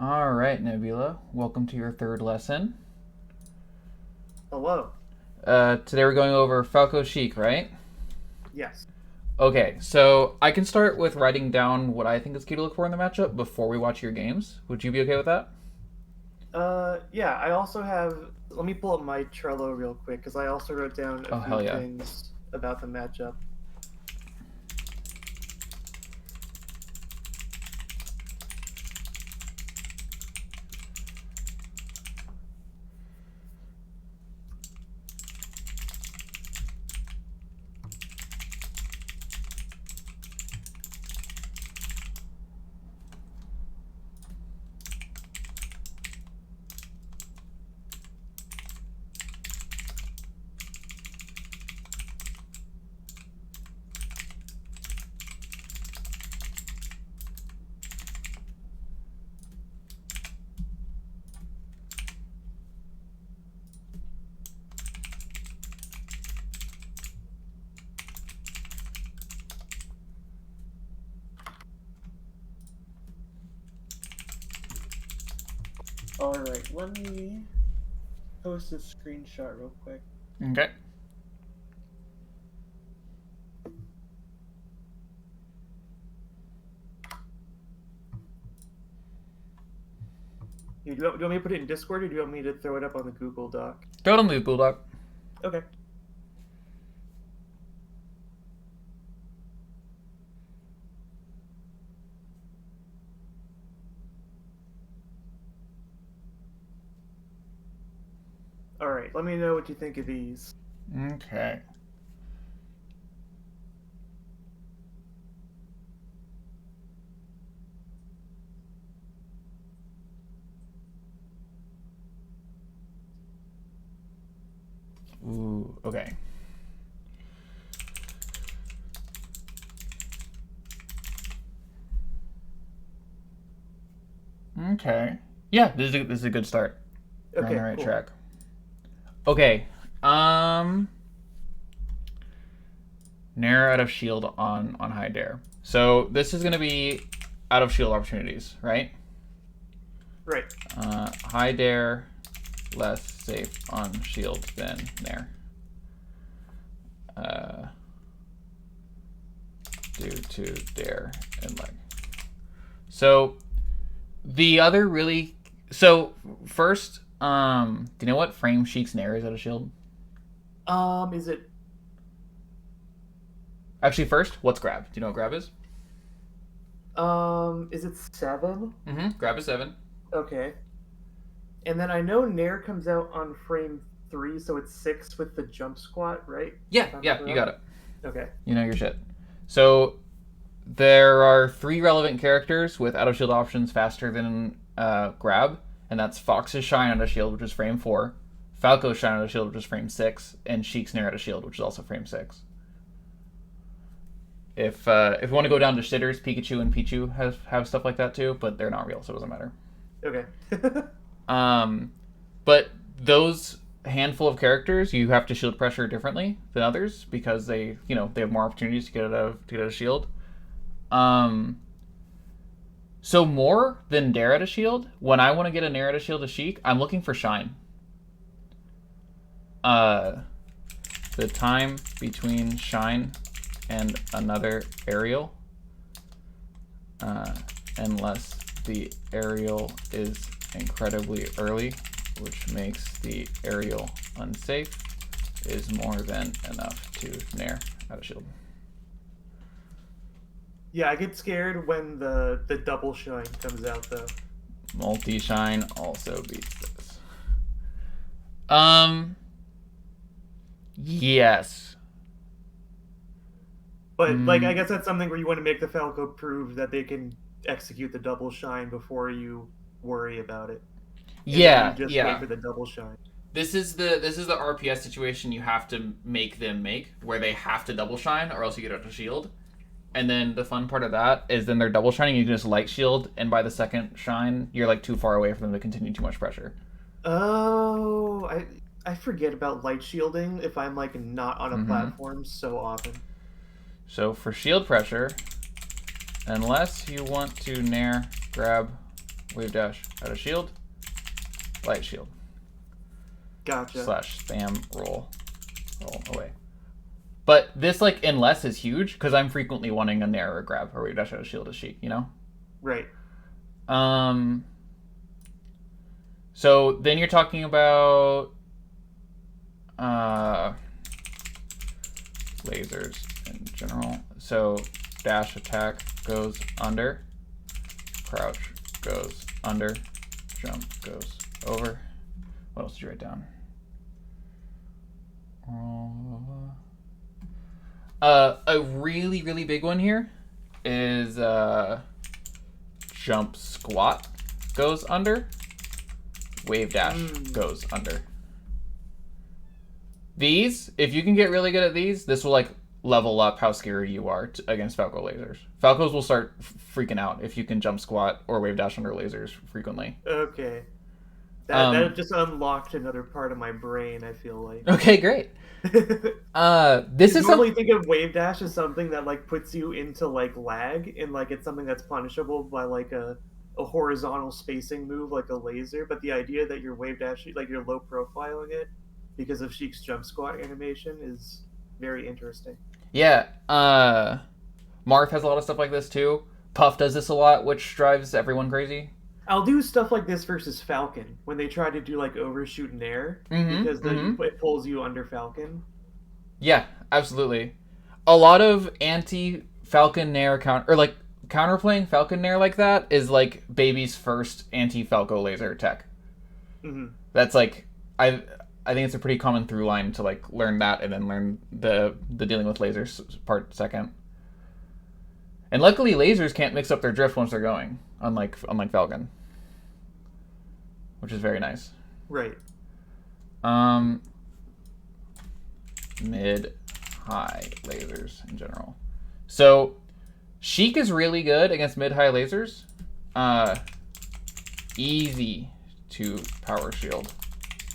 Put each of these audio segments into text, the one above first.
All right, Nebula. Welcome to your third lesson. Hello. Today we're going over Falco Sheik, right? Yes. Okay, so I can start with writing down what I think is key to look for in the matchup before we watch your games. Would you be okay with that? Yeah, I also have. Let me pull up my Trello real quick because I also wrote down a Oh, few hell yeah. things about the matchup. All right, let me post a screenshot real quick. Okay. Do you want me to put it in Discord or do you want me to throw it up on the Google Doc? Throw it on the Bulldog. Okay. All right, let me know what you think of these. Okay. Ooh, okay. Okay. Yeah, this is a good start. We're on the Okay, right cool. track. Okay. Um, Nair out of shield on high dare. So this is gonna be out of shield opportunities, right? Right. High dare, less safe on shield than Nair. Due to dare and leg. So the other really first, do you know what frame Sheik's Nair is out of shield? Is it Actually, first, what's grab? Do you know what grab is? is it 7? Grab is 7. Okay. And then I know Nair comes out on frame 3, so it's 6 with the jump squat, right? Yeah, If I'm yeah, you correct. got it. Okay. You know your shit. So there are 3 relevant characters with out of shield options faster than grab, and that's Fox's Shine out of shield, which is frame 4, Falco's Shine out of shield, which is frame 6, and Sheik's Nair out of shield, which is also frame 6. If we want to go down to shitters, Pikachu and Pichu have stuff like that too, but they're not real, so it doesn't matter. Okay. Um, but those handful of characters, you have to shield pressure differently than others because they have more opportunities to get out of shield. Um, so more than dare at a shield, when I want to get a nair at a shield to Sheik, I'm looking for shine. Uh, the time between shine and another aerial, unless the aerial is incredibly early, which makes the aerial unsafe, is more than enough to nair out of shield. Yeah, I get scared when the double shine comes out though. Multi shine also beats this. Um, yes. But like I Mm, guess that's something where you want to make the Falco prove that they can execute the double shine before you worry about it. And then you yeah, just wait yeah. for the double shine. This is the RPS situation you have to make them make, where they have to double shine or else you get out of shield. And then the fun part of that is then they're double shining. You can just light shield, and by the second shine, you're like too far away for them to continue too much pressure. Oh, I forget about light shielding if I'm like not on a platform so often. So for shield pressure, unless you want to nair grab wave dash out of shield, light shield. Gotcha. Slash spam roll away. But this like unless is huge because I'm frequently wanting a narrow grab or wave dash out of shield as Sheik, you know? Right. So then you're talking about lasers in general. So dash attack goes under, crouch goes under, jump goes over. What else did you write down? A really, really big one here is jump squat goes under, wave dash goes under. These, if you can get really good at these, this will like level up how scary you are against Falco lasers. Falcos will start freaking out if you can jump squat or wave dash under lasers frequently. Okay. That just unlocked another part of my brain, I feel like. Okay, great. This is normally think of wave dash as something that like puts you into like lag, and like it's something that's punishable by like a horizontal spacing move like a laser. But the idea that you're wave dashing, like you're low profiling it because of Sheik's jump squat animation is very interesting. Yeah, Marth has a lot of stuff like this too. Puff does this a lot, which drives everyone crazy. I'll do stuff like this versus Falcon when they try to do like overshoot in air because it pulls you under Falcon. Yeah, absolutely. A lot of anti-Falcon Nair counterplaying Falcon Nair like that is like Baby's first anti-Falco laser tech. That's like I think it's a pretty common through line to like learn that and then learn the dealing with lasers part second. And luckily lasers can't mix up their drift once they're going, unlike Falcon. Which is very nice. Right. Mid-high lasers in general. So, Sheik is really good against mid-high lasers. Easy to power shield.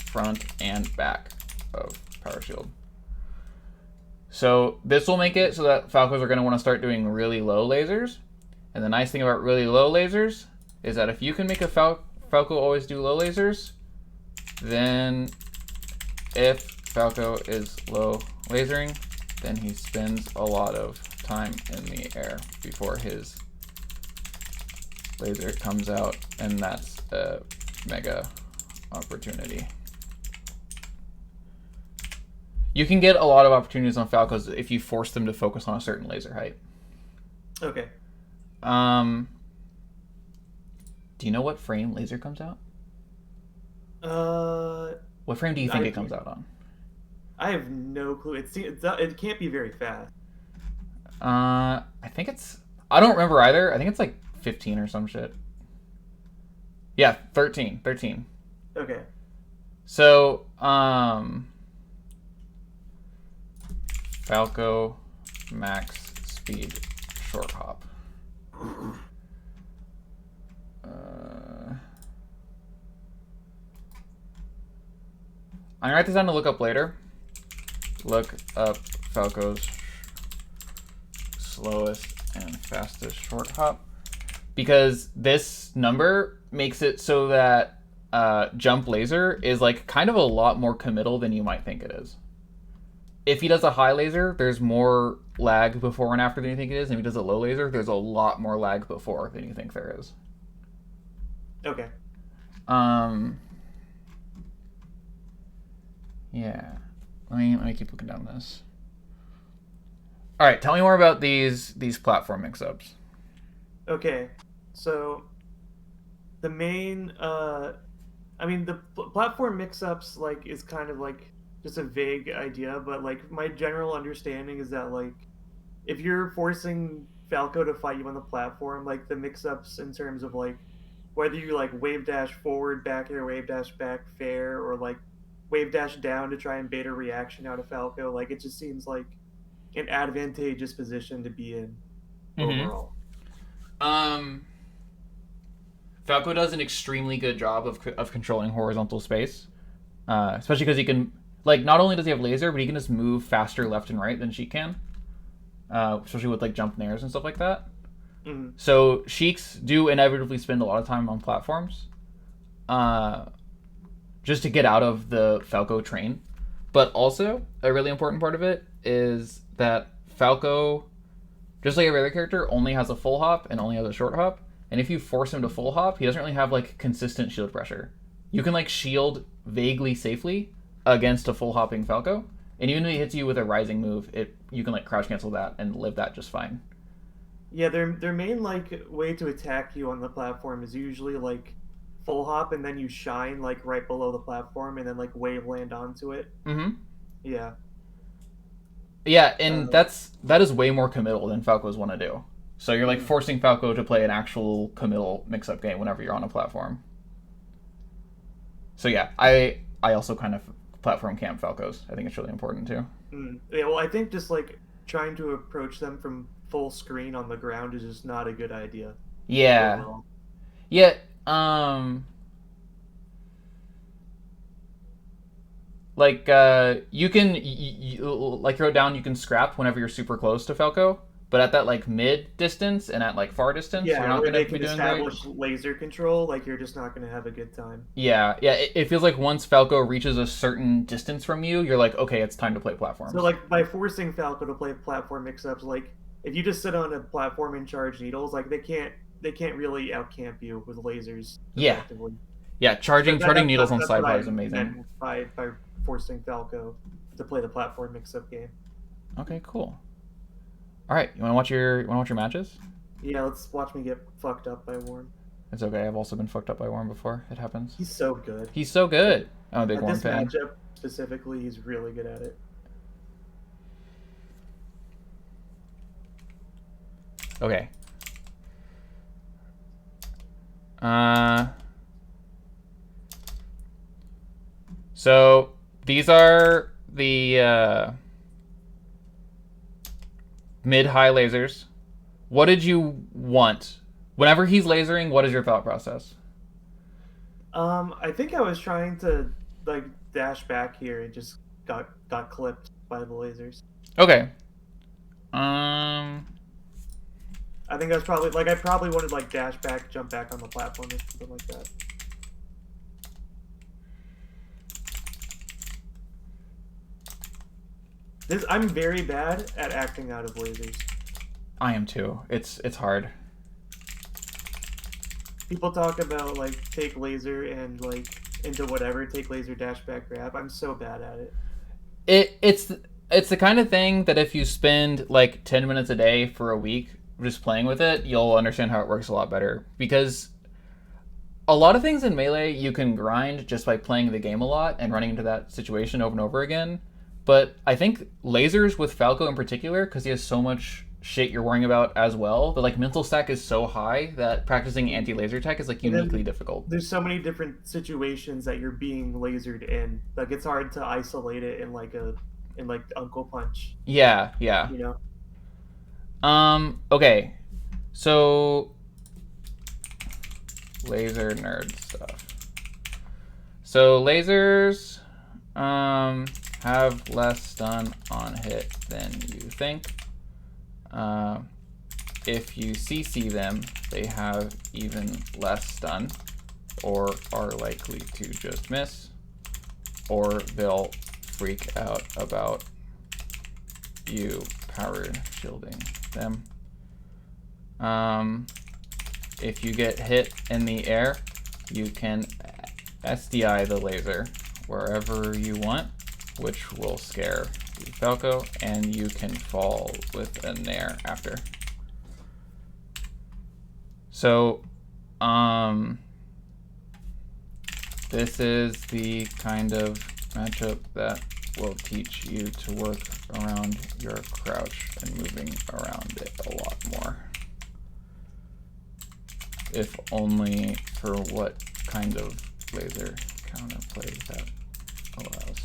Front and back of power shield. So, this will make it so that Falcos are going to want to start doing really low lasers. And the nice thing about really low lasers is that if you can make a Falco always do low lasers, then if Falco is low lasering, then he spends a lot of time in the air before his laser comes out, and that's a mega opportunity. You can get a lot of opportunities on Falcos if you force them to focus on a certain laser height. Okay. Do you know what frame laser comes out? What frame do you think it comes out on? I have no clue. It can't be very fast. I think it's... I don't remember either. I think it's like 15 or some shit. Yeah, 13. Okay. So, Falco max speed short hop. I'm gonna write this down to look up later. Look up Falco's slowest and fastest short hop, because this number makes it so that jump laser is like kind of a lot more committal than you might think it is. If he does a high laser, there's more lag before and after than you think it is. And if he does a low laser, there's a lot more lag before than you think there is. Okay. Yeah. Let me keep looking down this. All right, tell me more about these platform mix-ups. Okay. So the main the platform mix-ups like is kind of like just a vague idea, but like my general understanding is that like if you're forcing Falco to fight you on the platform, like the mix-ups in terms of like whether you like wave dash forward back air, wave dash back fair, or like wave dash down to try and bait a reaction out of Falco, like it just seems like an advantageous position to be in overall. Falco does an extremely good job of controlling horizontal space, especially because he can, like, not only does he have laser, but he can just move faster left and right than she can, especially with like jump nairs and stuff like that. Mm. So Sheiks do inevitably spend a lot of time on platforms, uh, just to get out of the Falco train. But also, a really important part of it is that Falco, just like every other character, only has a full hop and only has a short hop. And if you force him to full hop, he doesn't really have like consistent shield pressure. You can like shield vaguely safely against a full hopping Falco, and even if he hits you with a rising move, it you can like crouch cancel that and live that just fine. Yeah, their main like way to attack you on the platform is usually like full hop and then you shine like right below the platform and then like wave land onto it. Mm-hmm. Yeah. Yeah, and Uh, that is way more committal than Falco's want to do. So you're like mm, forcing Falco to play an actual committal mix-up game whenever you're on a platform. So yeah, I also kind of platform camp Falcos. I think it's really important too. Yeah, well, I think just like trying to approach them from full screen on the ground is just not a good idea Yeah, overall. yeah. Um, like you can like throw down. You can scrap whenever you're super close to Falco, but at that like mid distance and at like far distance, you're Yeah, not where gonna they be can doing great. establish laser control, like you're just not going to have a good time. Yeah, yeah. It feels like once Falco reaches a certain distance from you, you're like, okay, it's time to play So platforms. like by forcing Falco to play platform mix-ups, like if you just sit on a platform and charge needles, like they can't really outcamp you with lasers Yeah, effectively. yeah. So Charging needles on that's what sidebar I is amazing. meant by forcing Falco to play the platform mix-up game. Okay, cool. All right, you want to watch your matches? Yeah, let's watch me get fucked up by Worm. It's okay. I've also been fucked up by Worm before. It happens. He's so good. He's so good. I'm a big At Worm this fan. matchup specifically, he's really good at it. Okay. Uh. So these are the mid-high lasers. What did you want? Whenever he's lasering, what is your thought process? I think I was trying to like dash back here and just got clipped by the lasers. Okay. Um. I think I was probably like I probably wanted like dash back, jump back on the platform or something like that. This I'm very bad at acting out of lasers. I am too. It's hard. People talk about like take laser and like into whatever, take laser dash back grab. I'm so bad at it. It's the kind of thing that if you spend like 10 minutes a day for a week just playing with it, you'll understand how it works a lot better. Because a lot of things in Melee you can grind just by playing the game a lot and running into that situation over and over again. But I think lasers with Falco in particular, because he has so much shit you're worrying about as well, the like mental stack is so high that practicing anti-laser tech is like And uniquely then difficult. there's so many different situations that you're being lasered in. Like it's hard to isolate it in like Uncle Punch, Yeah, yeah. you know. Okay. So laser nerd stuff. So lasers have less stun on hit than you think. Uh, if you CC them, they have even less stun, or are likely to just miss, or they'll freak out about you power shielding them. If you get hit in the air, you can SDI the laser wherever you want, which will scare the Falco, and you can fall with a nair after. So, this is the kind of matchup that will teach you to work around your crouch and moving around it a lot more. If only for what kind of laser counterplay that allows.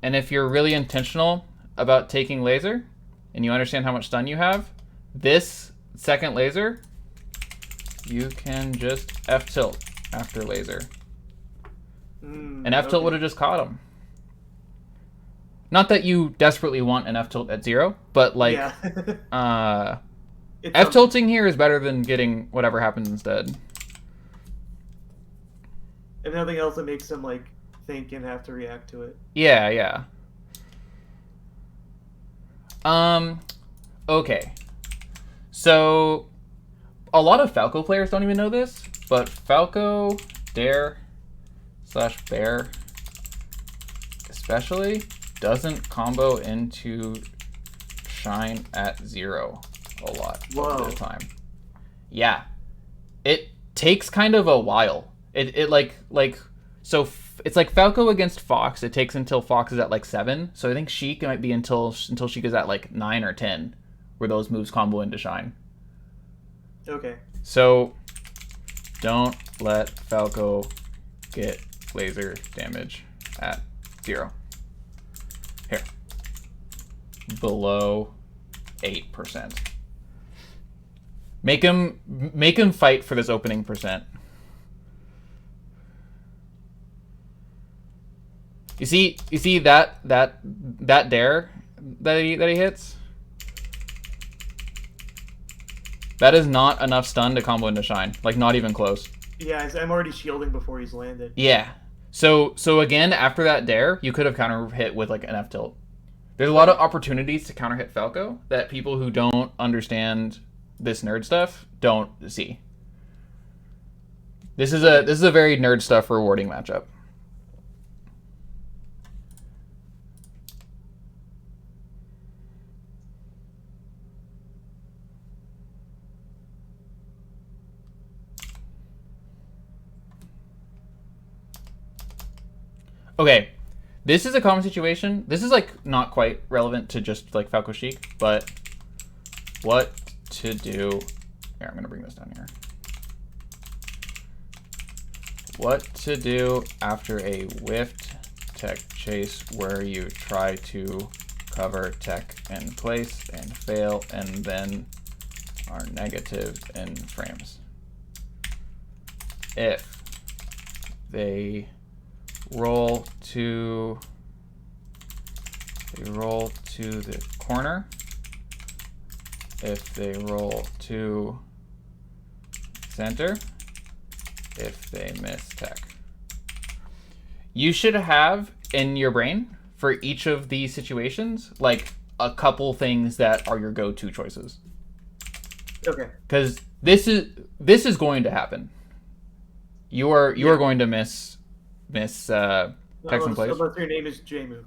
And if you're really intentional about taking laser and you understand how much stun you have, this second laser, you can just F tilt after laser. And F tilt would have just caught him. Not that you desperately want an F tilt at 0, but like, Yeah. It's F something. tilting here is better than getting whatever happens instead. If nothing else, it makes him like think and have to react to it. Yeah, yeah. Okay. So, a lot of Falco players don't even know this, but Falco, Dare, / Bear, especially, doesn't combo into Shine at 0 a lot of the time. Yeah. It takes kind of a while. It like so it's like Falco against Fox. It takes until Fox is at like 7. So I think Sheik might be until Sheik is at like 9 or 10, where those moves combo into Shine. Okay. So don't let Falco get laser damage at 0. Here. Below 8%. Make him fight for this opening percent. You see that dare that he hits? That is not enough stun to combo into Shine. Like, not even close. Yeah, I'm already shielding before he's landed. Yeah. So again, after that dare, you could have counter hit with like an F tilt. There's a lot of opportunities to counter hit Falco that people who don't understand this nerd stuff don't see. This is a very nerd stuff rewarding matchup. Okay, this is a common situation. This is like not quite relevant to just like Falco Sheik, but what to do. Here, I'm gonna bring this down here. What to do after a whiffed tech chase where you try to cover tech in place and fail and then are negative in frames. If they roll to the corner, if they roll to center, if they miss tech. You should have in your brain for each of these situations like a couple things that are your go-to choices. Okay. Because this is going to happen. You are going to miss text in place. Unless your name is Jmu.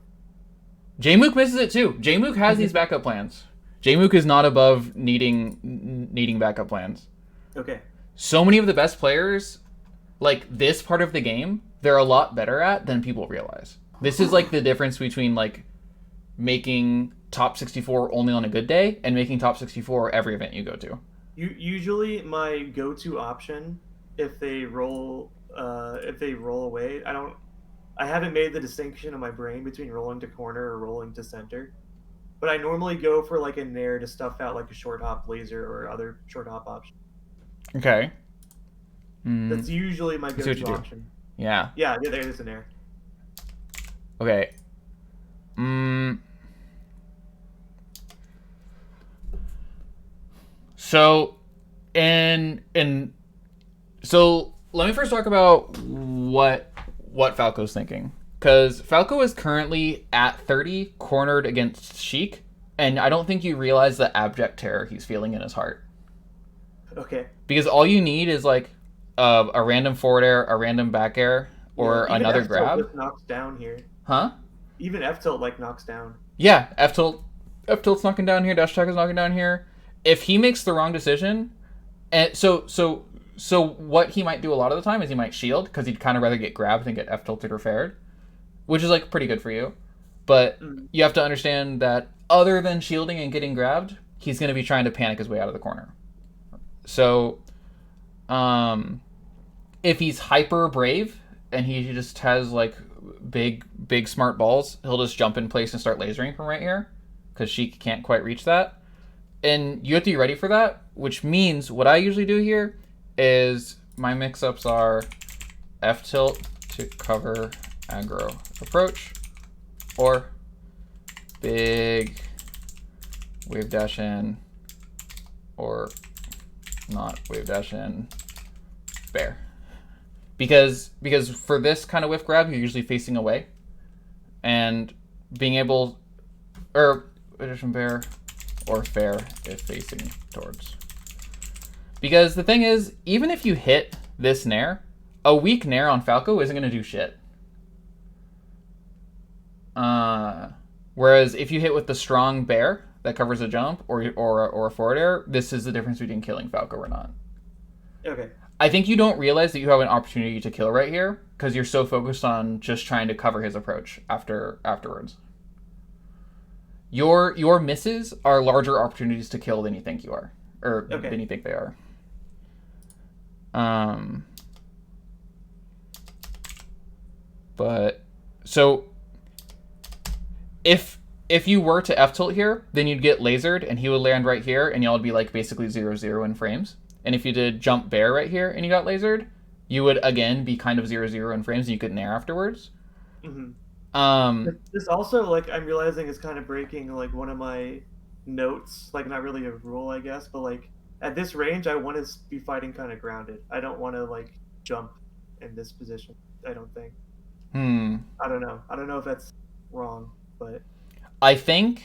Jmook misses it too. Jmook has these backup plans. Jmook is not above needing backup plans. Okay. So many of the best players, like this part of the game, they're a lot better at than people realize. This is like the difference between like making top 64 only on a good day and making top 64 every event you go to. Usually my go-to option if they roll away, I haven't made the distinction in my brain between rolling to corner or rolling to center. But I normally go for like a nair to stuff out like a short hop laser or other short hop option. Okay. That's usually my go-to option. Yeah. Yeah, there's a nair. Okay. So, so let me first talk about what Falco's thinking, because Falco is currently at 30, cornered against Sheik, and I don't think you realize the abject terror he's feeling in his heart. Okay. Because all you need is like a random forward air, a random back air, or another F-tilt grab. just knocks down here. Huh? Even F tilt like knocks down. Yeah, F tilt's knocking down here. Dash attack is knocking down here. If he makes the wrong decision, and so what he might do a lot of the time is he might shield because he'd kind of rather get grabbed than get F tilted or fared, which is like pretty good for you. But you have to understand that other than shielding and getting grabbed, he's going to be trying to panic his way out of the corner. So, if he's hyper brave and he just has like big smart balls, he'll just jump in place and start lasering from right here because she can't quite reach that. And you have to be ready for that, which means what I usually do here is my mix-ups are F tilt to cover aggro approach, or big wave dash in or not wave dash in bear. Because for this kind of whiff grab, you're usually facing away. And being able, or addition bear or fair if facing towards. Because the thing is, even if you hit this nair, a weak nair on Falco isn't going to do shit. Whereas if you hit with the strong bear that covers a jump or a forward air, this is the difference between killing Falco or not. Okay. I think you don't realize that you have an opportunity to kill right here because you're so focused on just trying to cover his approach afterwards. Your misses are larger opportunities to kill than you think you are, or Okay. than you think they are. But so if you were to F tilt here, then you'd get lasered and he would land right here and y'all would be like basically 0-0 in frames. And if you did jump bear right here and you got lasered, you would again be kind of 0-0 in frames and you could nair afterwards. Mm-hmm. This also, like, I'm realizing is kind of breaking like one of my notes, like not really a rule, I guess, but like at this range, I want to be fighting kind of grounded. I don't want to like jump in this position. I don't think. I don't know. I don't know if that's wrong, but I think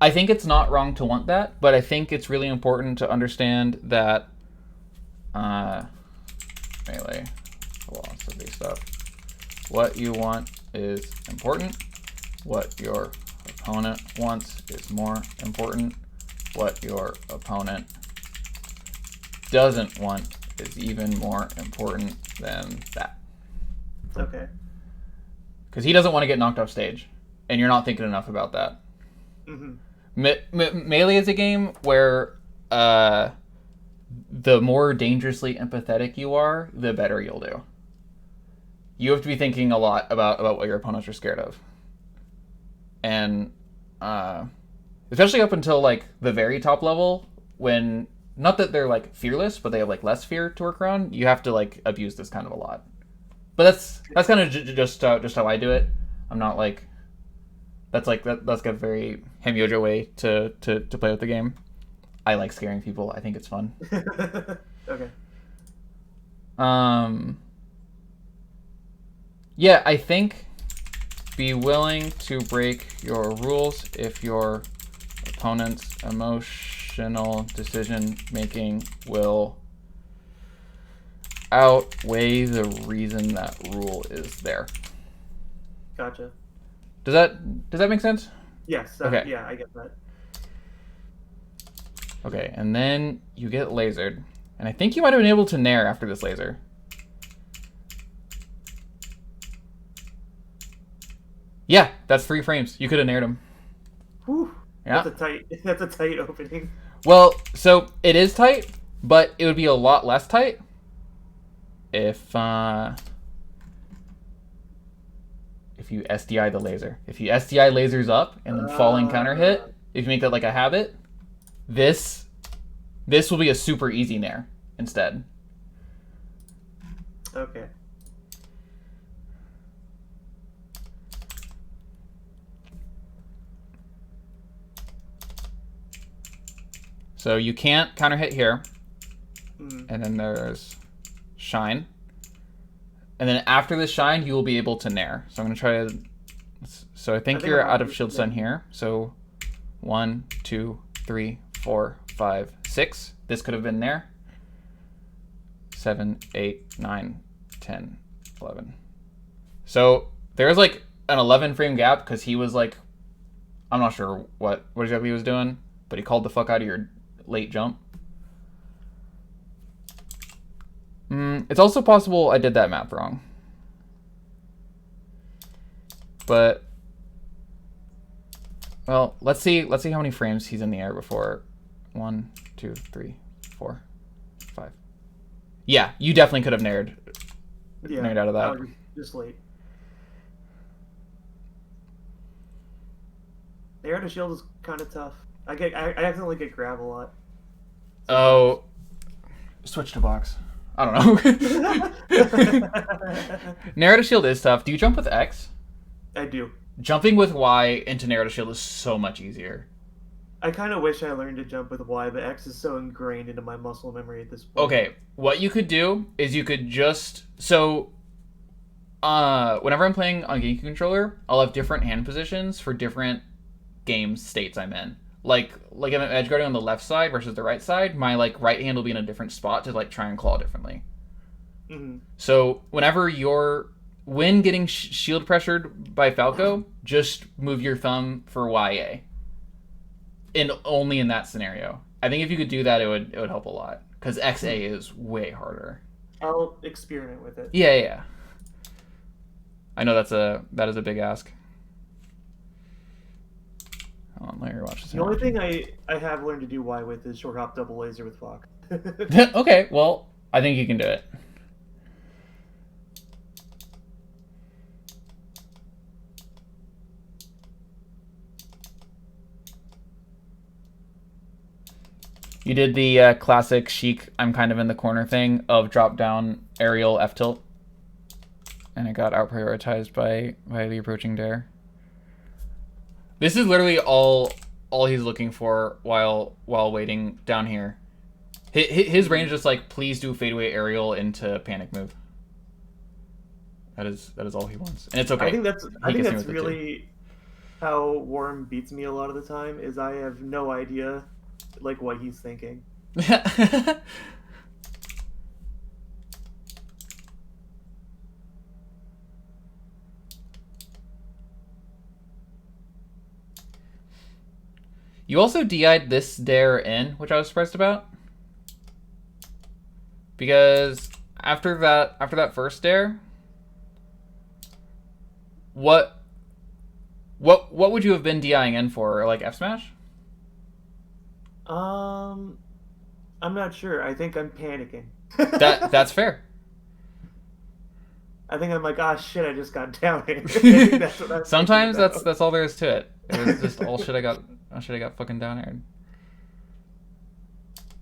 it's not wrong to want that, but I think it's really important to understand that melee philosophy stuff. What you want is important. What your opponent wants is more important. What your opponent doesn't want is even more important than that. okay. Because he doesn't want to get knocked off stage, and you're not thinking enough about that. Mm-hmm. Melee is a game where the more dangerously empathetic you are, the better you'll do. You have to be thinking a lot about what your opponents are scared of. And especially up until like the very top level, when not that they're like fearless, but they have like less fear to work around, you have to like abuse this kind of a lot. But that's kind of just how I do it. I'm not like that's like that's got a very Hemyoja way to play with the game. I like scaring people. I think it's fun. Okay. Yeah, I think be willing to break your rules if your opponent's emotional decision making will outweigh the reason that rule is there. Gotcha. Does that make sense? Yes. Okay. Yeah, I get that. Okay, and then you get lasered. And I think you might have been able to nair after this laser. Yeah, that's 3 frames. You could have naired him. Whew. Yeah. That's a tight opening. Well, so it is tight, but it would be a lot less tight if you SDI the laser. If you SDI lasers up and then falling counter hit, if you make that like a habit, this will be a super easy nair instead. Okay. So you can't counter hit here. Mm. And then there's shine. And then after the shine, you will be able to nair. So I'm going to try to... So I think you're out of shield stun here. So 1, 2, 3, 4, 5, 6. This could have been nair. 7, 8, 9, 10, 11. So there's like an 11 frame gap because he was like... I'm not sure what exactly he was doing, but he called the fuck out of your late jump. It's also possible I did that math wrong. But well, let's see how many frames he's in the air before. 1, 2, 3, 4, 5. Yeah, you definitely could have naired out of that. Just late. Nair out of shield is kind of tough. I accidentally get grab a lot. Oh, switch to box. I don't know. Nair out of shield is tough. Do you jump with X? I do. Jumping with Y into Nair out of shield is so much easier. I kind of wish I learned to jump with Y, but X is so ingrained into my muscle memory at this point. Okay, what you could do is you could just whenever I'm playing on GameCube controller, I'll have different hand positions for different game states I'm in. Like if I'm edge guarding on the left side versus the right side, my like right hand will be in a different spot to like try and claw differently. Mm-hmm. So when getting shield pressured by Falco, just move your thumb for YA. And only in that scenario. I think if you could do that, it would help a lot because XA is way harder. I'll experiment with it. Yeah. I know that is a big ask. Hold on, let me watch this. The only thing I have learned to do Y with is short hop double laser with Fox. Okay, well, I think you can do it. You did the classic Sheik, I'm kind of in the corner thing of drop down aerial F tilt. And it got out prioritized by the approaching dare. This is literally all he's looking for while waiting down here. His range is just like, please do fadeaway aerial into panic move. That is all he wants, and it's okay. I think that's really how Worm beats me a lot of the time. Is I have no idea like what he's thinking. You also DI'd this dare in, which I was surprised about. Because after that first dare, what would you have been DIing in for? Like F smash? I'm not sure. I think I'm panicking. That's fair. I think I'm like, ah, shit, I just got down. Sometimes that's all there is to it. It was just all shit I got fucking down aired.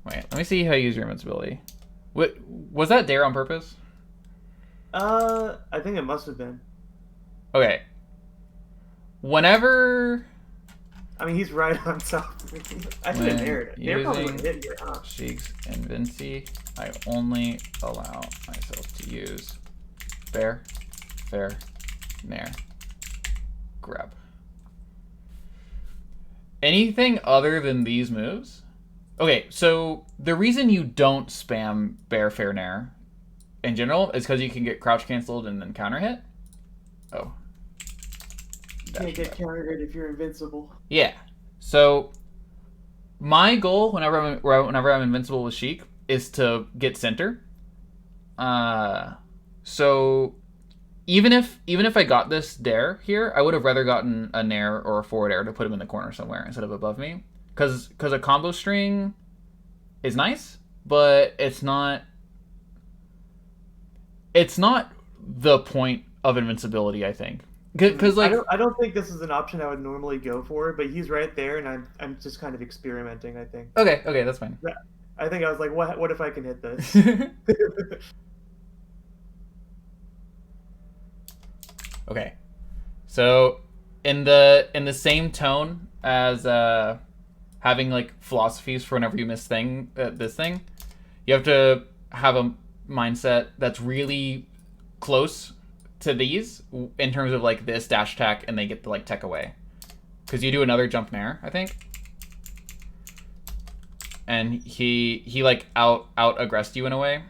Wait, let me see how you use your invincibility. Was that dare on purpose? I think it must have been. Okay. Whenever... I mean, he's right on top of me. I should have dared it. They're probably going to hit here, huh? Sheik's Invinci, I only allow myself to use fair, nair, grab. Anything other than these moves? Okay, so the reason you don't spam bear, fair, nair in general is because you can get crouch canceled and then counter hit. Oh. You can't get counter hit if you're invincible. Yeah. So my goal whenever I'm invincible with Sheik is to get center. So even if I got this dare here, I would have rather gotten a nair or a forward air to put him in the corner somewhere instead of above me. Because a combo string is nice, but it's not the point of invincibility, I think. Because like I don't think this is an option I would normally go for, but he's right there, and I'm just kind of experimenting. I think. Okay, that's fine. I think I was like, what if I can hit this? Okay, so in the same tone as having like philosophies for whenever you miss this thing, you have to have a mindset that's really close to these in terms of like this dash attack, and they get the like tech away because you do another jump nair, I think, and he like out aggressed you in a way.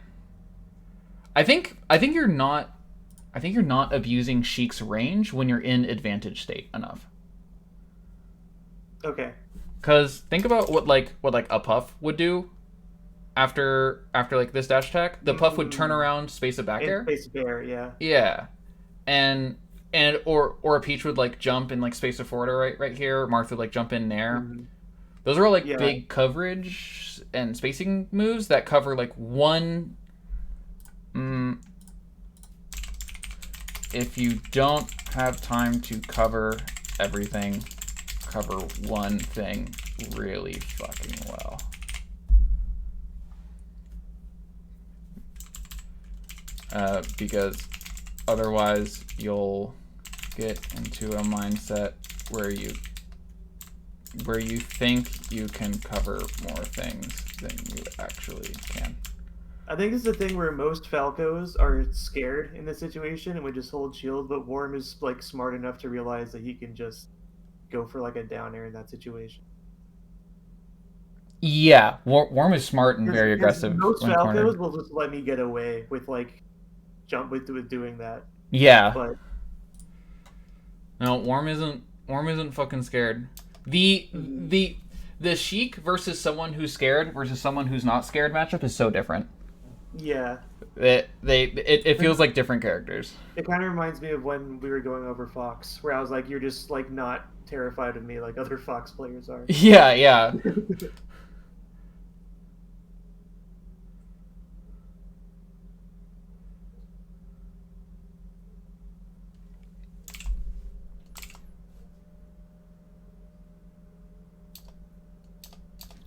I think you're not abusing Sheik's range when you're in advantage state enough. Okay. Because think about what a puff would do after like this dash attack. The puff would turn around, space a back air. Space a bear, yeah. Yeah, and or a Peach would like jump and like space a forward air right here. Marth would like jump in there. Mm-hmm. Those are all like big coverage and spacing moves that cover like one. If you don't have time to cover everything, cover one thing really fucking well. Because otherwise you'll get into a mindset where you where you think you can cover more things than you actually can. I think it's the thing where most Falcos are scared in this situation and would just hold shield, but Worm is like smart enough to realize that he can just go for like a down air in that situation. Yeah, Worm is smart and very Because aggressive most when Falcos cornered. will just let me get away with like jump with doing that. Yeah. But No, Worm isn't fucking scared. The mhm. the the Sheik versus someone who's scared versus someone who's not scared matchup is so different. Yeah, It feels like different characters. it kind of reminds me of when we were going over Fox, where I was like, "You're just like not terrified of me like other Fox players are." Yeah, yeah.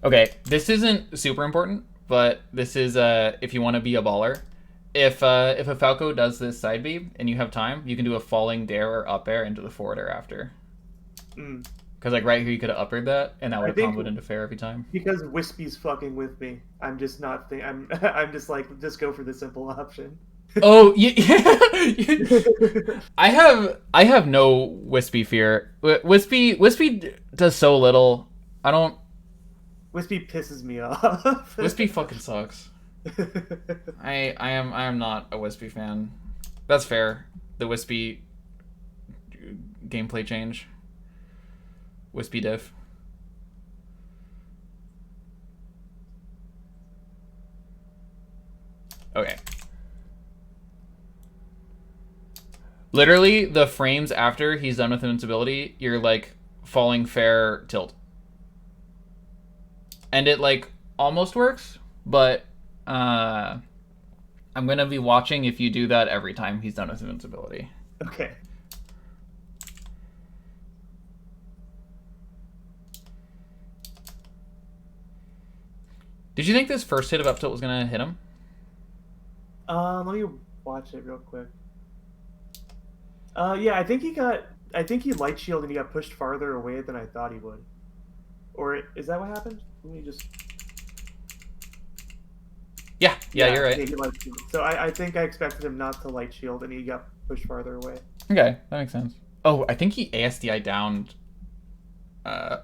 Okay, this isn't super important, but this is if you want to be a baller. If a Falco does this side B and you have time, you can do a falling dare or up air into the forward air after. Mm. Because like right here you could have up aired that, and that would I have think comboed into fair every time. because Wispy's fucking with me, I'm just not. I'm just like just go for the simple option. Oh yeah, I have no Wispy fear. Wispy does so little. I don't. Wispy pisses me off. Wispy fucking sucks. I am not a Wispy fan. That's fair. The Wispy gameplay change. Wispy diff. Okay. Literally, the frames after he's done with invincibility, you're like falling fair tilt. And it like almost works, but I'm gonna be watching if you do that every time he's done with invincibility. Okay. Did you think this first hit of up tilt was gonna hit him? Let me watch it real quick. Yeah, I think he got. I think he light shielded and he got pushed farther away than I thought he would. Or is that what happened? Let me just. Yeah, you're Yeah, right. he light shielded. So I think I expected him not to light shield and he got pushed farther away. Okay, that makes sense. Oh, I think he ASDI downed uh,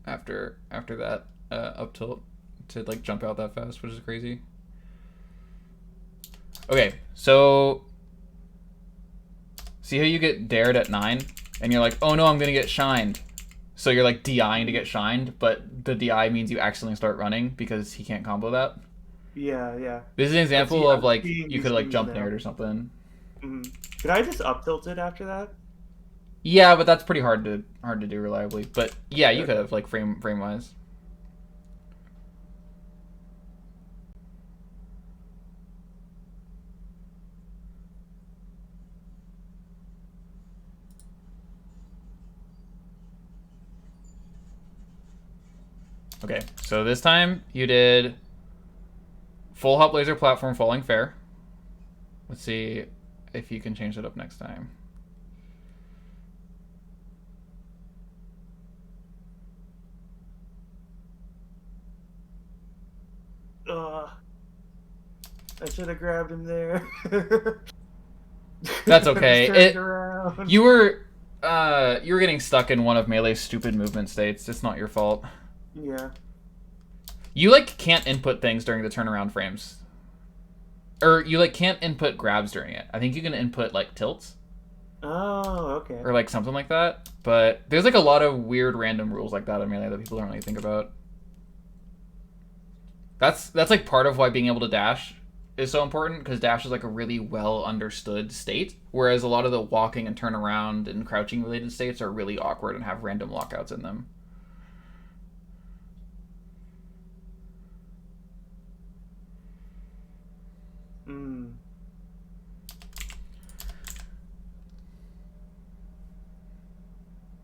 after that up tilt to like jump out that fast, which is crazy. Okay, so see how you get dared at 9 and you're like, oh no, I'm gonna get shined. So you're like DIing to get shined, but the DI means you accidentally start running because he can't combo that. Yeah, yeah. This is an example I'm of like seeing you these could like things jump now. nared or something. Mm-hmm. Could I just up tilt it after that? Yeah, but that's pretty hard to do reliably. But yeah, you Okay. could have like frame wise. Okay, so this time you did full hop laser platform falling fair. Let's see if you can change it up next time. Ugh. I should have grabbed him there. That's I was okay. turned around. You were getting stuck in one of Melee's stupid movement states. It's not your fault. Yeah. You like can't input things during the turnaround frames. Or you like can't input grabs during it. I think you can input like tilts Oh, okay. or like something like that. But there's like a lot of weird random rules like that in Melee that people don't really think about. That's like part of why being able to dash is so important, because dash is like a really well understood state, whereas a lot of the walking and turnaround and crouching related states are really awkward and have random lockouts in them. Mm.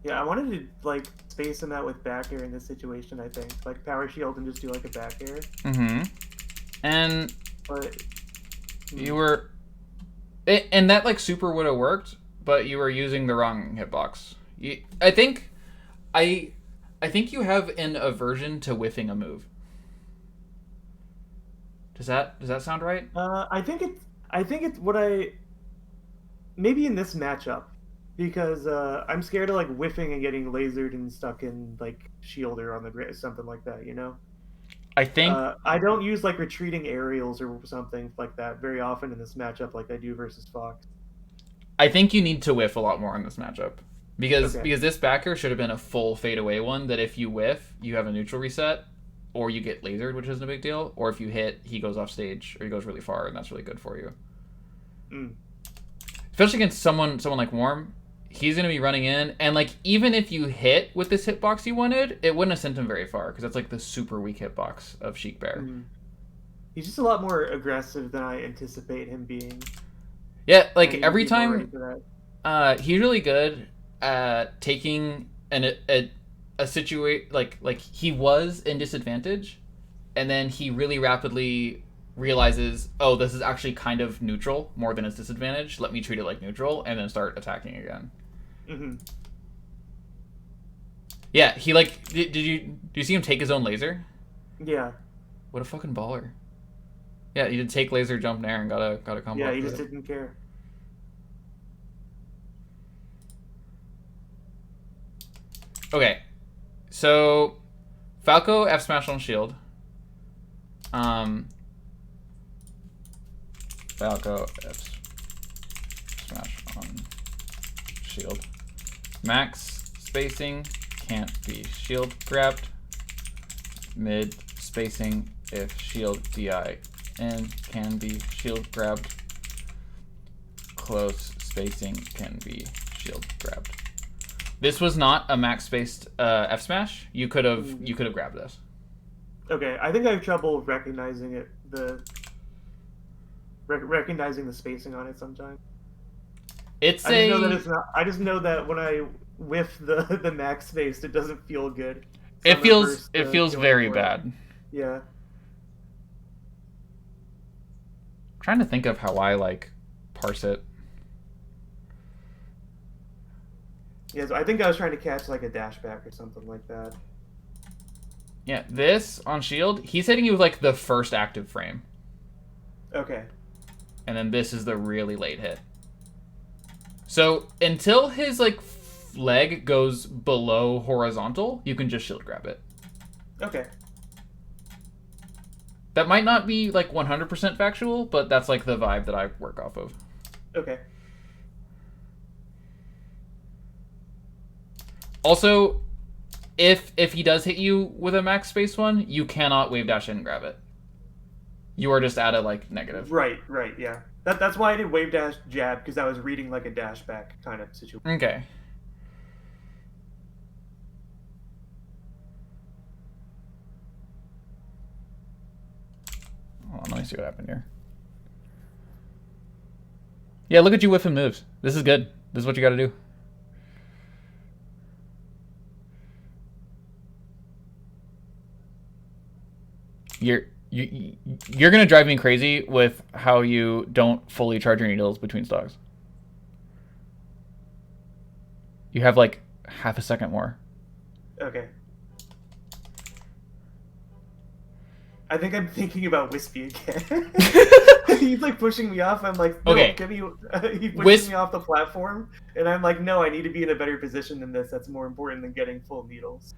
Yeah, I wanted to like space him out with back air in this situation. I think like power shield and just do like a back air. Mm-hmm. And But you were, and that like super would have worked, but you were using the wrong hitbox. I think I think you have an aversion to whiffing a move. Does that sound right? I think it's what I maybe in this matchup because I'm scared of like whiffing and getting lasered and stuck in like shield or on the grid, something like that. I think I don't use like retreating aerials or something like that very often in this matchup, like I do versus Fox. I think you need to whiff a lot more in this matchup. Because Okay. this backer should have been a full fade away one that if you whiff, you have a neutral reset, or you get lasered, which isn't a big deal, or if you hit, he goes off stage, or he goes really far, and that's really good for you. Mm. Especially against someone like Worm, he's gonna be running in, and like even if you hit with this hitbox you wanted, it wouldn't have sent him very far, because that's like the super weak hitbox of Sheik Bear. Mm. He's just a lot more aggressive than I anticipate him being. Yeah, And I like need to every be more ready time for that. he's really good at taking a situation like he was in disadvantage, and then he really rapidly realizes, oh, this is actually kind of neutral more than his disadvantage. Let me treat it like neutral, and then start attacking again. Hmm. Yeah, he like did you see him take his own laser? Yeah, What a fucking baller! Yeah, he did take laser, jump in air, and got a combo yeah, off he of just it. didn't care. Okay, so Falco F smash on shield. Um, Falco F smash on shield. Max spacing can't be shield grabbed. Mid spacing if shield DI and can be shield grabbed. Close spacing can be shield grabbed. This was not a max spaced F smash. You could have grabbed this. Okay, I think I have trouble recognizing it. Recognizing the spacing on it sometimes. It's I just know that a it's not. I just know that when I whiff the the max space, it doesn't feel good. So it I'm feels averse it to feels going very for it. bad. Yeah. I'm trying to think of how I like parse it. Yeah, so I think I was trying to catch like a dash back or something like that. Yeah, this on shield, he's hitting you with like the first active frame, Okay. and then this is the really late hit. So until his like leg goes below horizontal, you can just shield grab it. Okay. That might not be like 100% factual, but that's like the vibe that I work off of. Okay. Also, if he does hit you with a max space one, you cannot wave dash in and grab it. You are just at a like negative. Right. Right. Yeah. That's why I did wave dash jab because I was reading like a dash back kind of situation. Okay. Hold on, let me see what happened here. Yeah, look at you whiffing moves. This is good. This is what you got to do. You're gonna drive me crazy with how you don't fully charge your needles between stocks. You have like half a second more. Okay. I think I'm thinking about Wispy again. He's like pushing me off. I'm like, no, Okay. give me. He pushes me off the platform, and I'm like, no, I need to be in a better position than this. That's more important than getting full needles.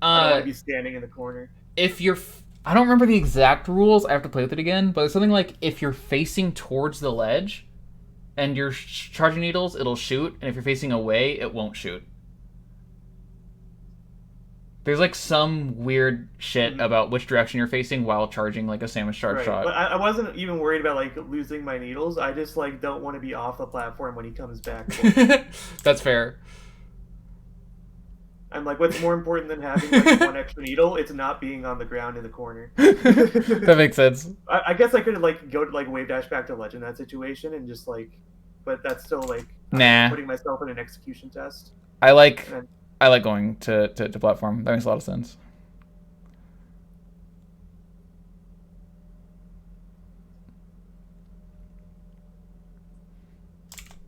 I don't want to be standing in the corner. If you're, I don't remember the exact rules. I have to play with it again. But it's something like if you're facing towards the ledge, and you're charging needles, it'll shoot, and if you're facing away, it won't shoot. There's like some weird shit about which direction you're facing while charging like a sandwich charge shot. But I wasn't even worried about like losing my needles. I just like don't want to be off the platform when he comes back. That's fair. I'm like, what's more important than having like one extra needle? It's not being on the ground in the corner. That makes sense. I guess I could like go to like wave dash back to ledge in that situation and just like, but that's still like putting myself in an execution test. I like going to platform. That makes a lot of sense.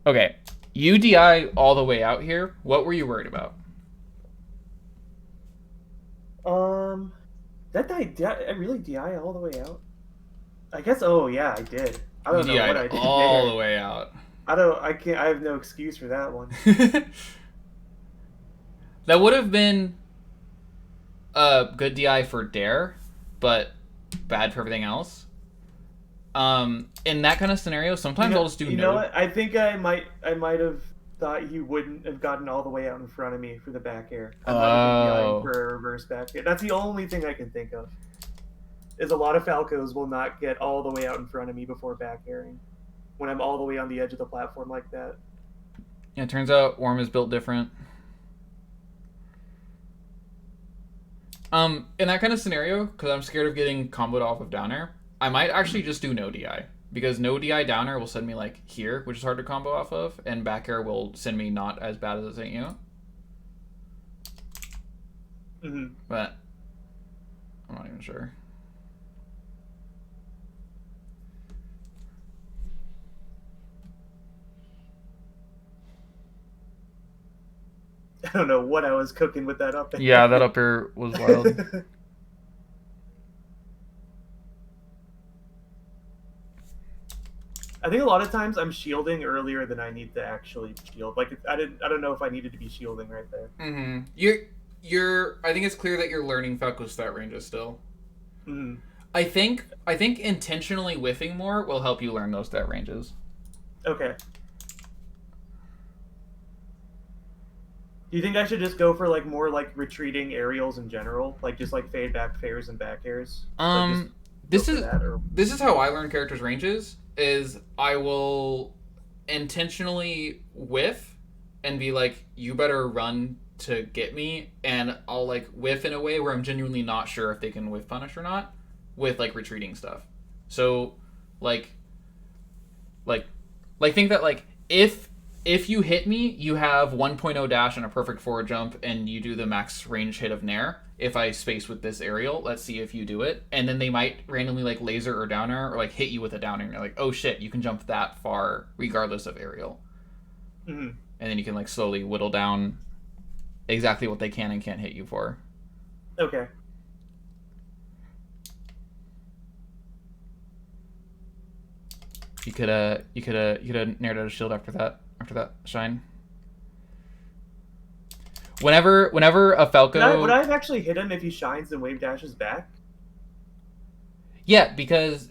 Okay, UDI all the way out here. What were you worried about? I really DI all the way out? I guess. Oh yeah, I did. I You don't know what DI'd I did all the there. way out. I don't. I can't. I have no excuse for that one. That would have been a good DI for Dare, but bad for everything else. In that kind of scenario, sometimes I'll just do You know no. what? I think I might have thought he wouldn't have gotten all the way out in front of me for the back air. I might have been DIing Oh. for a reverse back air. That's the only thing I can think of. Is a lot of Falcos will not get all the way out in front of me before back airing when I'm all the way on the edge of the platform like that. Yeah, it turns out Worm is built different. In that kind of scenario, because I'm scared of getting comboed off of down air, I might actually just do no DI. Because no DI down air will send me like here, which is hard to combo off of, and back air will send me not as bad as it sent you. Mm-hmm. But I'm not even sure. I don't know what I was cooking with that up Yeah, that air. up air was wild. I think a lot of times I'm shielding earlier than I need to actually shield. Like I don't know if I needed to be shielding right there. Mm-hmm. You're. I think it's clear that you're learning Falco's stat ranges still. Mm. I think intentionally whiffing more will help you learn those stat ranges. Okay. Do you think I should just go for like more like retreating aerials in general, like just like fade back fairs and back airs? Like just go This for is that, or this is how I learn characters' ranges. Is I will intentionally whiff and be like, "You better run to get me," and I'll like whiff in a way where I'm genuinely not sure if they can whiff punish or not, with like retreating stuff. So, like, like, think that like if you hit me, you have 1.0 dash and a perfect forward jump, and you do the max range hit of Nair. If I space with this aerial, let's see if you do it. And then they might randomly like laser or downer or like hit you with a downer. And you're like, oh shit, you can jump that far regardless of aerial. mm-hmm. And then you can like slowly whittle down exactly what they can and can't hit you for. Okay. You could nared out a shield after that shine. Whenever a Falco Would I have actually hit him if he shines and wave dashes back? Yeah, because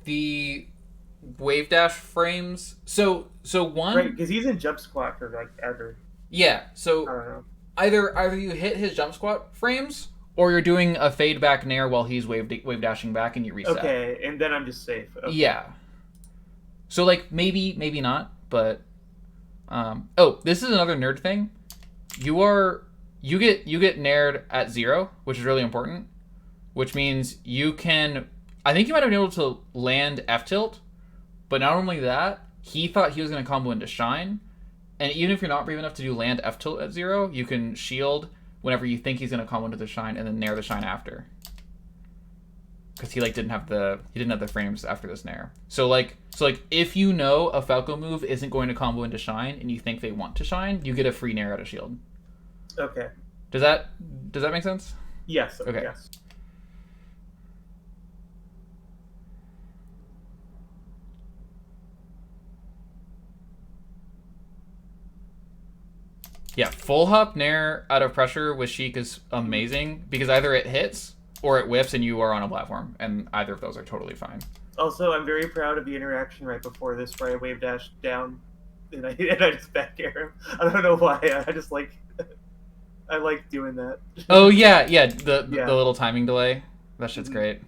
the wave dash frames. So one. Right, because he's in jump squat for like ever. Yeah. I So don't know. either you hit his jump squat frames, or you're doing a fade back nair while he's wave dashing back, and you reset. Okay, and then I'm just safe. Okay. Yeah. So like maybe not, but oh, this is another nerd thing. You get nared at 0, which is really important, which means you can. I think you might have been able to land F tilt, but not only that, he thought he was going to combo into shine, and even if you're not brave enough to do land F tilt at 0, you can shield whenever you think he's going to combo into the shine, and then nair the shine after, because he didn't have the frames after this nair. So if you know a Falco move isn't going to combo into shine, and you think they want to shine, you get a free nair out of shield. Okay. Does that make sense? Yes. Okay. Yes. Yeah, full hop nair out of pressure with Sheik is amazing because either it hits or it whips and you are on a platform, and either of those are totally fine. Also, I'm very proud of the interaction right before this, where I wave dash down, and I just back air him. I don't know why. I just like I like doing that. Oh yeah. The Yeah. little timing delay. That shit's great.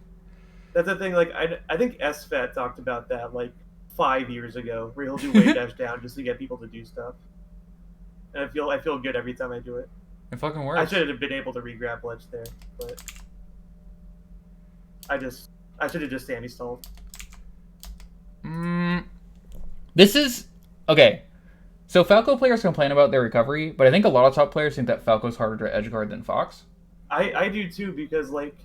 That's the thing. Like I think SFAT talked about that like 5 years ago, where he'll do wave dash down just to get people to do stuff. And I feel good every time I do it. It fucking I works. should have been able to re-grab ledge there, but I should have just Sammy stalled. This is okay. So Falco players complain about their recovery, but I think a lot of top players think that Falco's harder to edgeguard than Fox. I do too, because like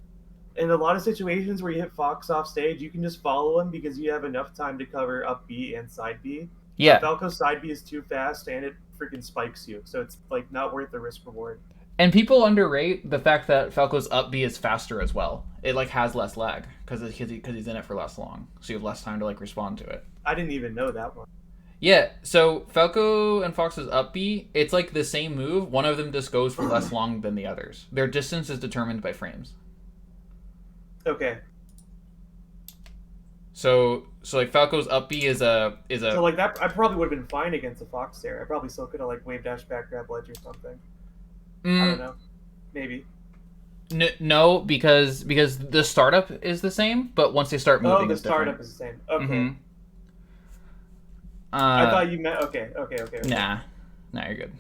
in a lot of situations where you hit Fox off stage, you can just follow him because you have enough time to cover up B and side B. Yeah. Falco's side B is too fast and it freaking spikes you, so it's like not worth the risk reward. And people underrate the fact that Falco's up B is faster as well. It like has less lag because he's in it for less long, so you have less time to like respond to it. I didn't even know that one. Yeah, so Falco and Fox's up B, it's like the same move. One of them just goes for less long than the others. Their distance is determined by frames. Okay. So like Falco's up B is a So like that, I probably would have been fine against a Fox there. I probably still could have like wave dash back grab ledge or something. I don't know. Maybe. No, because the startup is the same, but once they start moving, the it's startup different. is the same. Okay. Mm-hmm. I thought you meant okay. Nah, you're good.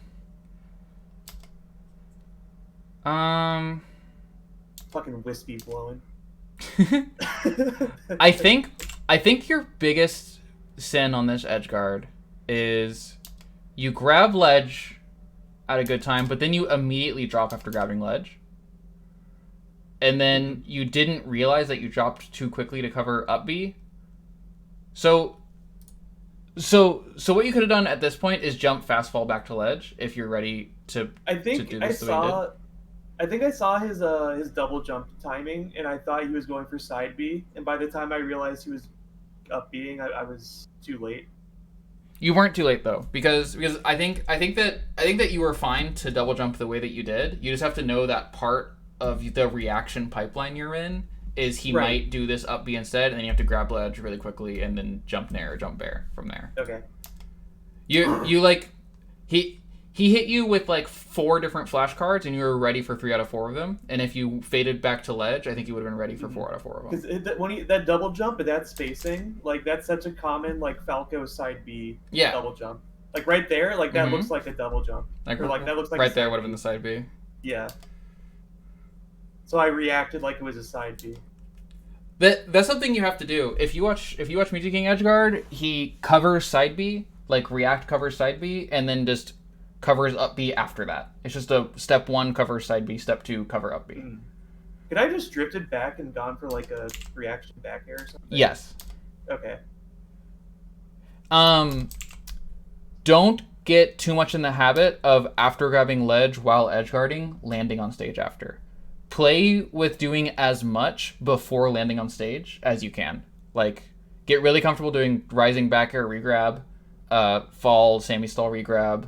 Fucking wispy blowing. I think your biggest sin on this edge guard is you grab ledge at a good time, but then you immediately drop after grabbing ledge. And then you didn't realize that you dropped too quickly to cover up B. So what you could have done at this point is jump fast fall back to ledge if you're ready to. I think to do this I think I saw his double jump timing, and I thought he was going for side B. And by the time I realized he was up B'ing, I was too late. You weren't too late though, because I think that you were fine to double jump the way that you did. You just have to know that part of the reaction pipeline you're in is he might do this up B instead, and then you have to grab ledge really quickly and then jump nair or jump bear from there. Okay. You like he hit you with like 4 different flash cards, and you were ready for 3 out of 4 of them. And if you faded back to ledge, I think you would have been ready for 4 out of 4 of them. Because when that double jump and that spacing, like that's such a common like Falco side B double jump. Like right there, like that looks like a double jump. Like, or like that looks like right there would have been the side B. Yeah. So I reacted like it was a side B. That's something you have to do. If you watch Music King Edgeguard, he covers side B, like react covers side B, and then just covers up B after that. It's just a step 1 cover side B, step 2 cover up B. Could I just drifted back and gone for like a reaction back air or something? Yes. Okay. Don't get too much in the habit of after grabbing ledge while edge guarding, landing on stage after. Play with doing as much before landing on stage as you can. Like, get really comfortable doing rising back air regrab, fall Sammy stall regrab,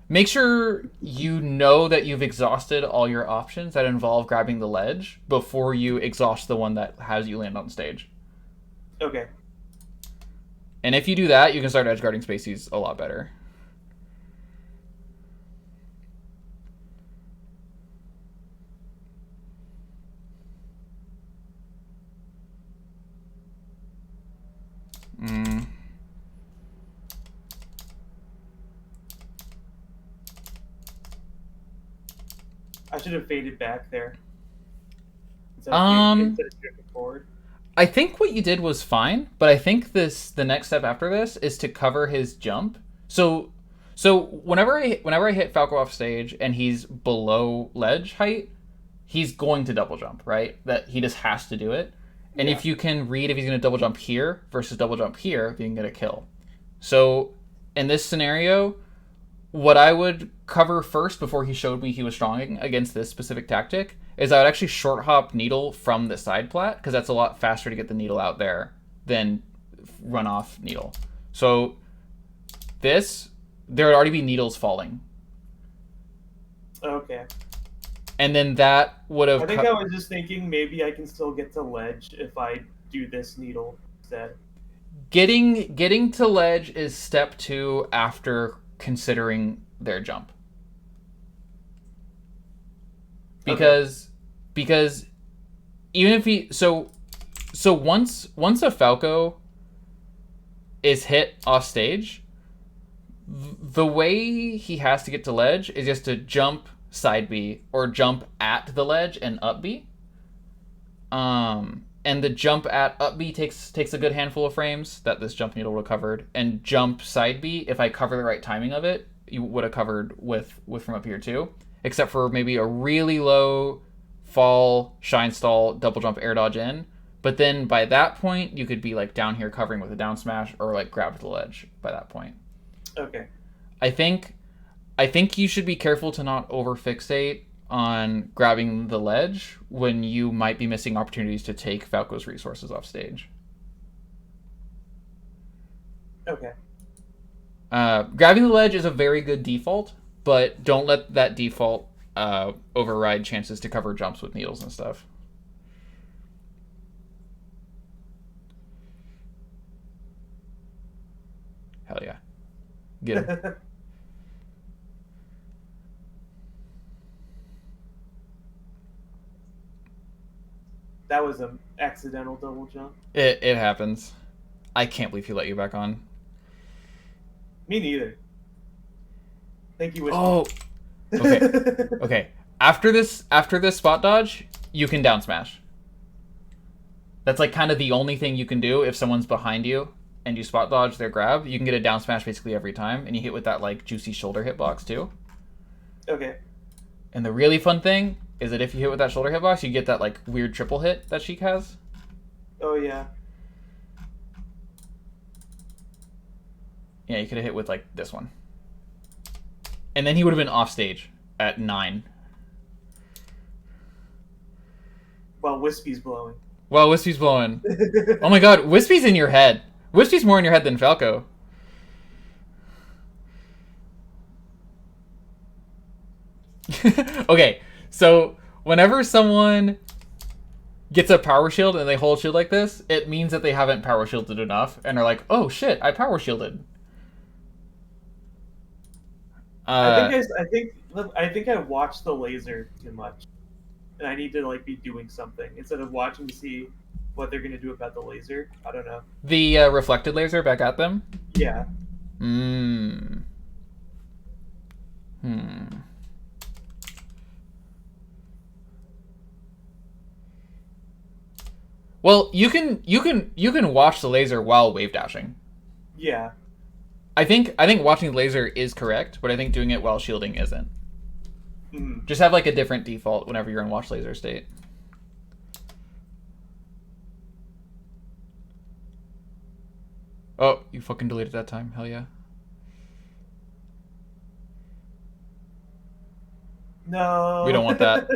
make sure you know that you've exhausted all your options that involve grabbing the ledge before you exhaust the one that has you land on stage. Okay. And if you do that, you can start edge guarding spacies a lot better. I should have faded back there. Instead of drifting forward. I think what you did was fine, but I think the next step after this is to cover his jump. So whenever I hit Falco off stage and he's below ledge height, he's going to double jump, right? That he just has to do it. And if you can read if he's going to double jump here versus double jump here, you can get a kill. So in this scenario, what I would cover first before he showed me he was strong against this specific tactic is I would actually short hop needle from the side plat, because that's a lot faster to get the needle out there than run off needle. So there would already be needles falling. Okay. And then that would have... I think I was just thinking maybe I can still get to ledge if I do this needle instead. Getting to ledge is step 2 after considering their jump. Because even if he... So once a Falco is hit off stage, the way he has to get to ledge is just to jump side B or jump at the ledge and up B. And the jump at up B takes a good handful of frames that this jump needle would have covered. And jump side B, if I cover the right timing of it, you would have covered with from up here too. Except for maybe a really low fall, shine stall, double jump air dodge in. But then by that point, you could be like down here covering with a down smash or like grab the ledge by that point. Okay. I think you should be careful to not overfixate on grabbing the ledge when you might be missing opportunities to take Falco's resources off stage. Okay. Grabbing the ledge is a very good default, but don't let that default override chances to cover jumps with needles and stuff. Hell yeah. Get him. That was an accidental double jump. It happens. I can't believe he let you back on. Me neither. Thank you, Wispy. Oh, okay. Okay. After this spot dodge, you can down smash. That's like kind of the only thing you can do if someone's behind you and you spot dodge their grab. You can get a down smash basically every time, and you hit with that like juicy shoulder hitbox too. Okay. And the really fun thing is that if you hit with that shoulder hitbox, you get that like weird triple hit that Sheik has. Oh yeah. Yeah, you could have hit with like this one. And then he would have been off stage at 9. While Wispy's blowing. Well, Wispy's blowing. Oh my god, Wispy's in your head. Wispy's more in your head than Falco. Okay, so whenever someone gets a power shield and they hold shield like this, it means that they haven't power shielded enough and are like, oh shit, I power shielded. I think I watched the laser too much, and I need to like be doing something instead of watching to see what they're gonna do about the laser. I don't know. The reflected laser back at them? Yeah. Well, you can watch the laser while wave dashing. Yeah. I think watching the laser is correct, but I think doing it while shielding isn't. Mm. Just have like a different default whenever you're in watch laser state. Oh, you fucking deleted that time. Hell yeah. No. We don't want that.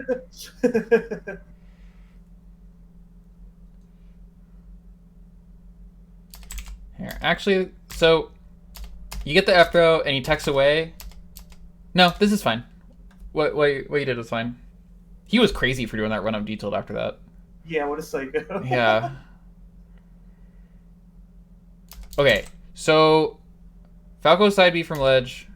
Here, actually, so you get the F throw and he techs away. No, this is fine. What you did was fine. He was crazy for doing that run up detailed after that. Yeah, what a psycho. Yeah. Okay, so Falco side B from ledge.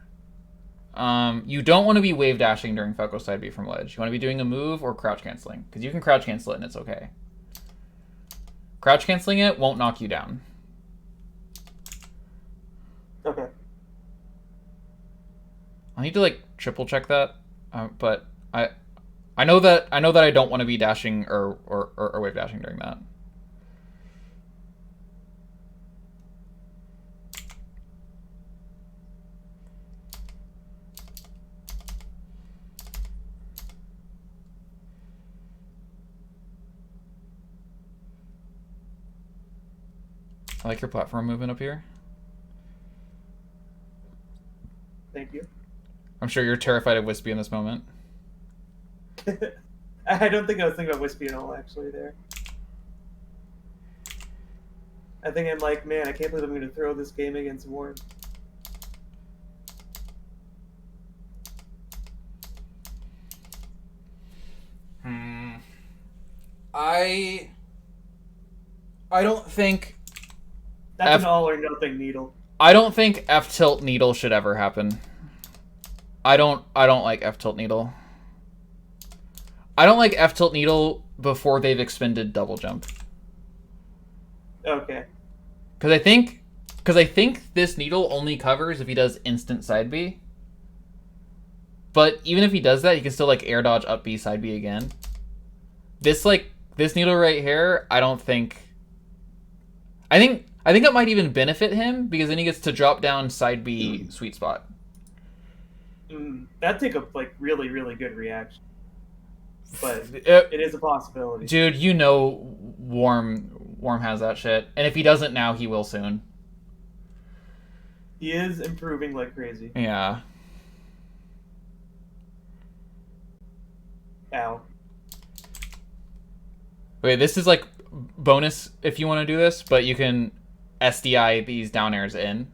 You don't want to be wave dashing during Falco side B from ledge. You want to be doing a move or crouch canceling, because you can crouch cancel it and it's okay. Crouch canceling it won't knock you down. Okay. I need to like triple check that, but I know that I don't want to be dashing or wave dashing during that. I like your platform movement up here. Thank you. I'm sure you're terrified of Wispy in this moment. I don't think I was thinking about Wispy at all, actually, there. I think I'm like, man, I can't believe I'm going to throw this game against Warren. I don't think That's an all or nothing needle. I don't think F tilt needle should ever happen. I don't like F tilt needle. I don't like F tilt needle before they've expended double jump. Okay. Because I think this needle only covers if he does instant side B. But even if he does that, he can still like air dodge up B side B again. This needle right here, I think it might even benefit him because then he gets to drop down side B sweet spot. That'd take a like really, really good reaction. But it is a possibility. Dude, you know Warm has that shit. And if he doesn't now, he will soon. He is improving like crazy. Yeah. Ow. Okay, this is like bonus if you want to do this, but you can SDI these down airs in.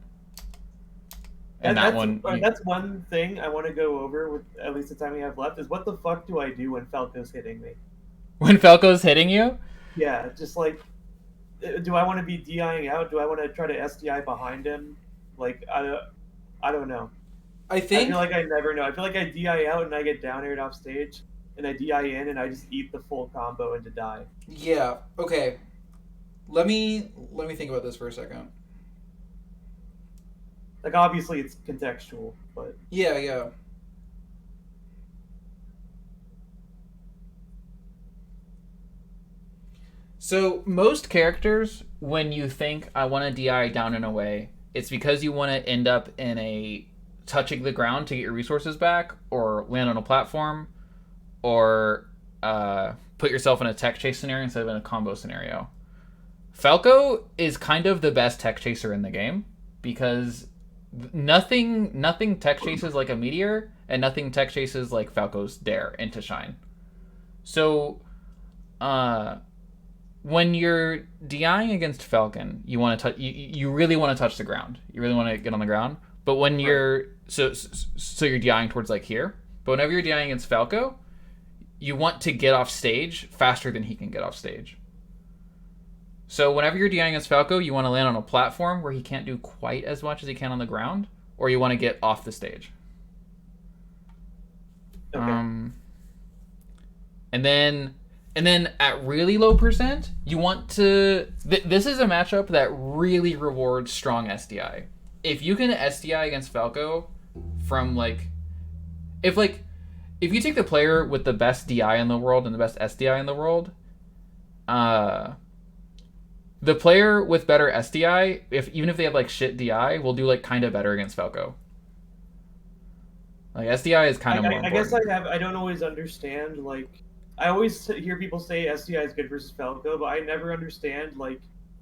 And And that one, that's one thing I want to go over with at least the time we have left is what the fuck do I do when Falco's hitting me? when Falco's hitting you, Yeah, just like, do I want to be DIing out? Do I want to try to SDI behind him? Like, I don't know. I I feel think like I never know. I feel like I DI out and I get down aired off stage, and I DI in and I just eat the full combo into die. yeah. Okay. Let me think about this for a second. Like, obviously it's contextual, but Yeah, yeah. so most characters, when you think I want to DI down and away, it's because you want to end up in a touching the ground to get your resources back, or land on a platform, or put yourself in a tech chase scenario instead of in a combo scenario. Falco is kind of the best tech chaser in the game because nothing tech chases like a meteor, and nothing tech chases like Falco's dare into shine. So, when you're DIing against Falcon, you want to you really want to touch the ground. You really want to get on the ground. But when you're so you're DIing towards like here. But whenever you're DIing against Falco, you want to get off stage faster than he can get off stage. So whenever you're DIing against Falco, you want to land on a platform where he can't do quite as much as he can on the ground, or you want to get off the stage. okay. And then at really low percent, you want to. This is a matchup that really rewards strong SDI. If you can SDI against Falco, from if you take the player with the best DI in the world and the best SDI in the world, the player with better SDI, even if they have like shit DI, will do like kind of better against Falco. Like SDI is kind of more I important. guess I don't always understand, like, I always hear people say SDI is good versus Falco, but I never understand like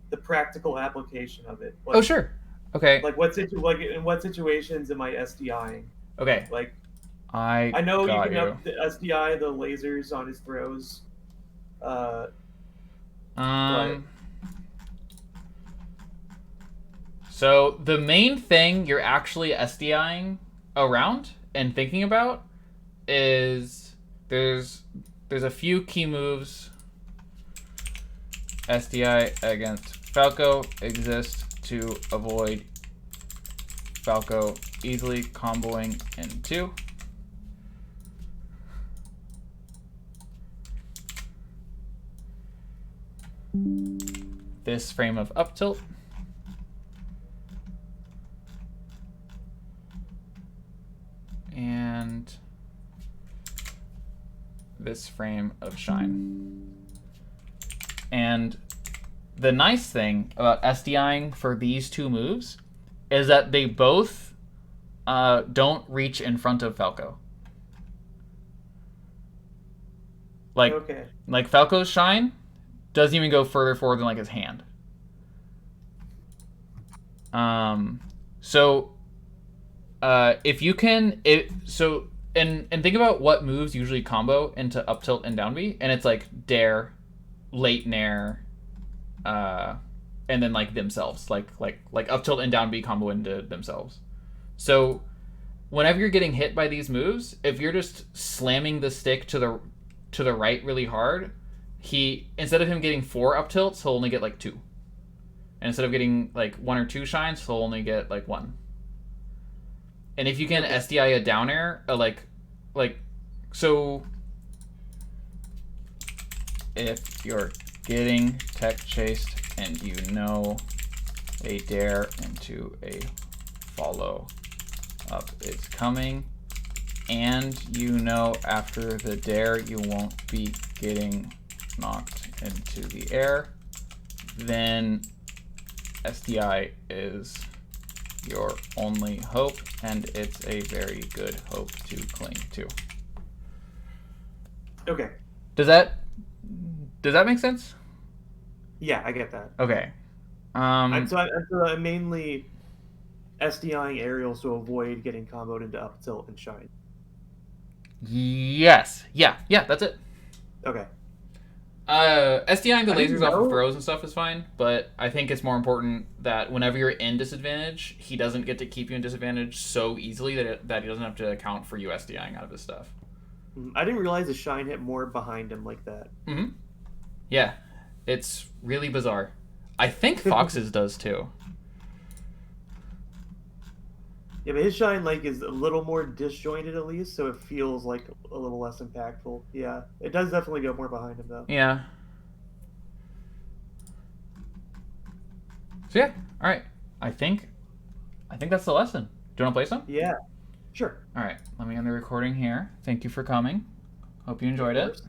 the practical application of it. Like, Oh sure. Okay. Like like in what situations am I SDIing? Okay. Like, I know you got can you. up the SDI the lasers on his throws. So the main thing you're actually SDIing around and thinking about is there's a few key moves SDI against Falco exist to avoid Falco easily comboing into. This frame of up tilt. And this frame of shine. And the nice thing about SDIing for these two moves is that they both don't reach in front of Falco. Like Falco's shine doesn't even go further forward than like his hand. If you can, and think about what moves usually combo into up tilt and down B, and it's like dare, late nair, and then like themselves, like up tilt and down B combo into themselves. So whenever you're getting hit by these moves, if you're just slamming the stick to the right really hard, he, instead of him getting 4 up tilts, he'll only get like 2. And instead of getting like 1 or 2 shines, he'll only get like 1. And if you can SDI a down air, so if you're getting tech chased and you know a dare into a follow up is coming, and you know after the dare you won't be getting knocked into the air, then SDI is your only hope, and it's a very good hope to cling to. Okay. Does that make sense? Yeah, I get that. Okay. I'm mainly SDIing aerials to avoid getting comboed into up tilt and shine. Yes. Yeah, that's it. Okay. SDIing the I didn't lasers off of know- throws and stuff is fine, but I think it's more important that whenever you're in disadvantage, he doesn't get to keep you in disadvantage so easily that he doesn't have to account for you SDIing out of his stuff. I didn't realize the shine hit more behind him like that. Mm-hmm. Yeah, it's really bizarre. I think Fox's does too. Yeah, but his shine like is a little more disjointed at least, so it feels like a little less impactful. Yeah, it does definitely go more behind him though. Yeah. So yeah, all right. I think that's the lesson. Do you want to play some? Yeah, sure. All right. Let me end the recording here. Thank you for coming. Hope you enjoyed Of it. course.